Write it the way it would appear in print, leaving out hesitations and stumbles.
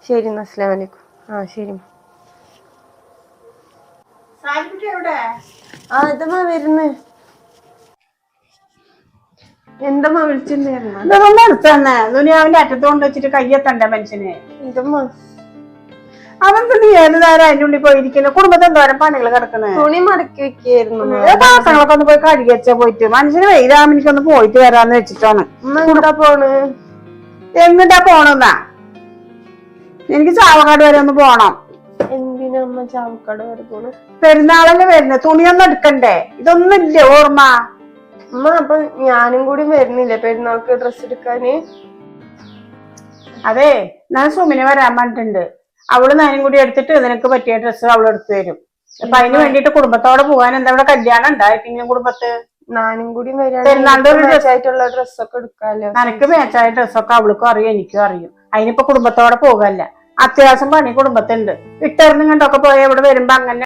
ശരി, അസ്സലാമു അലൈക്കും. ശരി. ഇതമ്മ വരുന്ന്. എന്തമ്മ വിളിച്ചിട്ടുണ്ടായിരുന്നു? ദുനിയാവിന്റെ അറ്റത്തോണ്ട് വെച്ചിട്ട് കയ്യെത്തണ്ട മനുഷ്യന്. ഇതമ്മ അവൻ നീ ഏത് നേരം അതിന്റെ ഉള്ളിൽ പോയിരിക്കുന്നു. കുടുംബത്തെ എന്തോരം പണികൾ കിടക്കണേ. തുണി മടക്കി വെക്കായിരുന്നു. പാത്രങ്ങളൊക്കെ ഒന്ന് പോയി കഴുകി വെച്ചാ പോയിട്ട് മനുഷ്യന് വെയിലാമിനിക്കൊന്ന് പോയിട്ട് വരാന്ന് വെച്ചിട്ടാണ്. എങ്ങോട്ടാ പോണ്? എങ്ങോട്ടാ പോണെന്നാ? എനിക്ക് ചാവക്കാട് വരെ ഒന്ന് പോണം. എന്തിനാ അമ്മ ചാവക്കാട് വരെ പോണ്? പെരുന്നാളല്ലേ വരുന്നത്, തുണിയൊന്നും എടുക്കണ്ടേ? ഇതൊന്നും ഇല്ലേ ഓർമ്മ? അമ്മ അപ്പൊ ഞാനും കൂടി വരുന്നില്ലേ പെരുന്നാൾക്ക് ഡ്രസ് എടുക്കാന്? അതെ, ഞാൻ സുമിനെ വരാൻ പറഞ്ഞിട്ടുണ്ട്. അവള് ഞാനും കൂടി എടുത്തിട്ട് നിനക്ക് പറ്റിയ ഡ്രസ്സ് അവള് എടുത്തു തരും. അപ്പൊ അതിന് വേണ്ടിട്ട് കുടുംബത്തോടെ പോകാൻ എന്താ ഇവിടെ കല്യാണം ഉണ്ടായിരിക്കും കുടുംബത്ത്? ഞാനും കൂടി വരാനായിട്ടുള്ള ഡ്രസ്സൊക്കെ എടുക്കാലോ. നിനക്ക് മേച്ചായ ഡ്രസ്സൊക്കെ അവൾക്കും അറിയും എനിക്കും അറിയും. അതിനിപ്പോ കുടുംബത്തോടെ പോകല്ല. അത്യാവശ്യം പണി കുടുംബത്തുണ്ട്. ഇട്ടെറിഞ്ഞും കണ്ടൊക്കെ പോയ ഇവിടെ വരുമ്പോ അങ്ങനെ